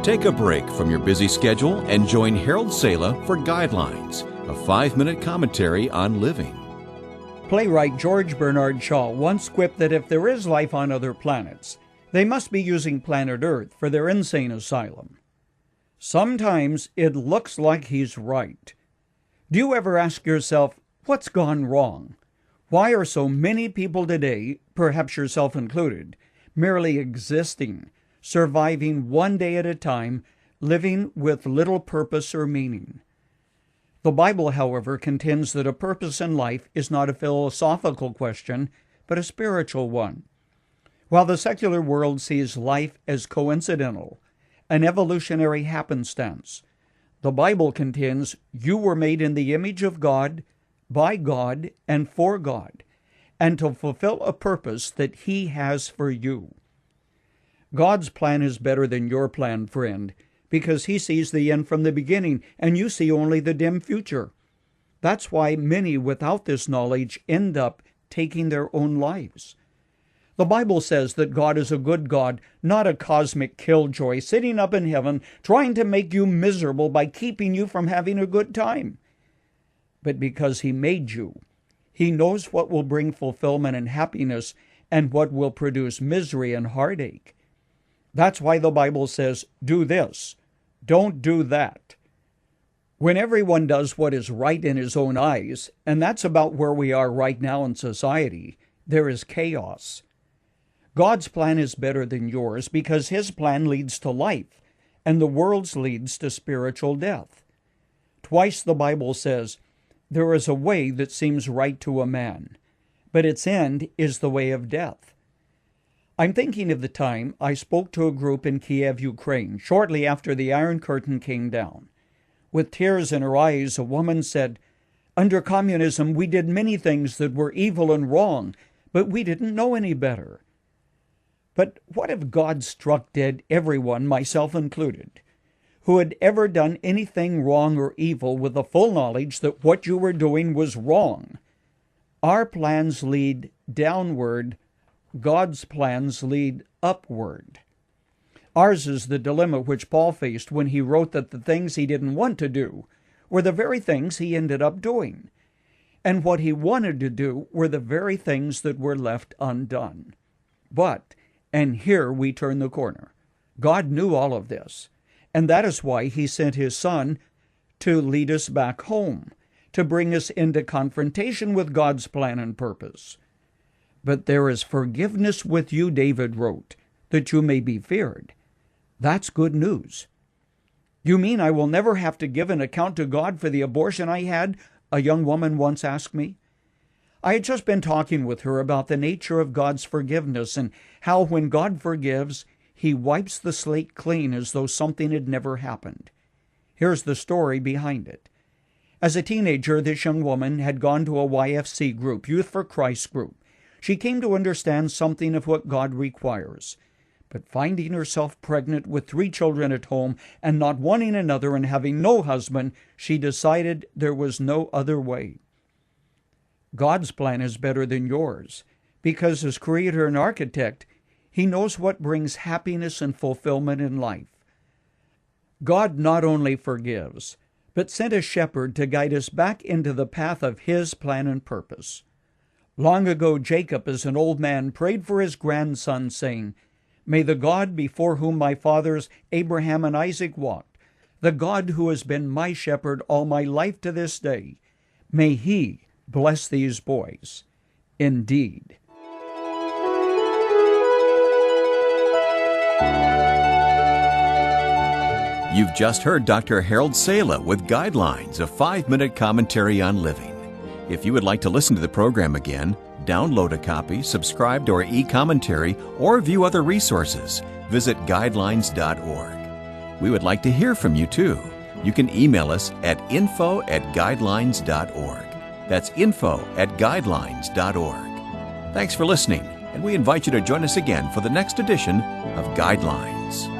Take a break from your busy schedule and join Harold Sala for Guidelines, a 5-minute commentary on living. Playwright George Bernard Shaw once quipped that if there is life on other planets, they must be using planet Earth for their insane asylum. Sometimes it looks like he's right. Do you ever ask yourself, what's gone wrong? Why are so many people today, perhaps yourself included, merely existing, surviving one day at a time, living with little purpose or meaning? The Bible, however, contends that a purpose in life is not a philosophical question, but a spiritual one. While the secular world sees life as coincidental, an evolutionary happenstance, the Bible contends you were made in the image of God, by God, and for God, and to fulfill a purpose that He has for you. God's plan is better than your plan, friend, because He sees the end from the beginning, and you see only the dim future. That's why many without this knowledge end up taking their own lives. The Bible says that God is a good God, not a cosmic killjoy sitting up in heaven trying to make you miserable by keeping you from having a good time. But because He made you, He knows what will bring fulfillment and happiness and what will produce misery and heartache. That's why the Bible says, do this, don't do that. When everyone does what is right in his own eyes, and that's about where we are right now in society, there is chaos. God's plan is better than yours because His plan leads to life, and the world's leads to spiritual death. Twice the Bible says, there is a way that seems right to a man, but its end is the way of death. I'm thinking of the time I spoke to a group in Kiev, Ukraine, shortly after the Iron Curtain came down. With tears in her eyes, a woman said, "Under communism, we did many things that were evil and wrong, but we didn't know any better." But what if God struck dead everyone, myself included, who had ever done anything wrong or evil with the full knowledge that what you were doing was wrong? Our plans lead downward. God's plans lead upward. Ours is the dilemma which Paul faced when he wrote that the things he didn't want to do were the very things he ended up doing, and what he wanted to do were the very things that were left undone. But, and here we turn the corner, God knew all of this, and that is why He sent His Son to lead us back home, to bring us into confrontation with God's plan and purpose. But there is forgiveness with you, David wrote, that you may be feared. That's good news. You mean I will never have to give an account to God for the abortion I had? A young woman once asked me. I had just been talking with her about the nature of God's forgiveness and how when God forgives, He wipes the slate clean as though something had never happened. Here's the story behind it. As a teenager, this young woman had gone to a YFC group, Youth for Christ group. She came to understand something of what God requires. But finding herself pregnant with 3 children at home and not wanting another and having no husband, she decided there was no other way. God's plan is better than yours, because as creator and architect, He knows what brings happiness and fulfillment in life. God not only forgives, but sent a shepherd to guide us back into the path of His plan and purpose. Long ago, Jacob, as an old man, prayed for his grandson, saying, "May the God before whom my fathers Abraham and Isaac walked, the God who has been my shepherd all my life to this day, may He bless these boys." Indeed. You've just heard Dr. Harold Sala with Guidelines, a 5-minute commentary on living. If you would like to listen to the program again, download a copy, subscribe to our e-commentary, or view other resources, visit guidelines.org. We would like to hear from you too. You can email us at info@guidelines.org. That's info@guidelines.org. Thanks for listening, and we invite you to join us again for the next edition of Guidelines.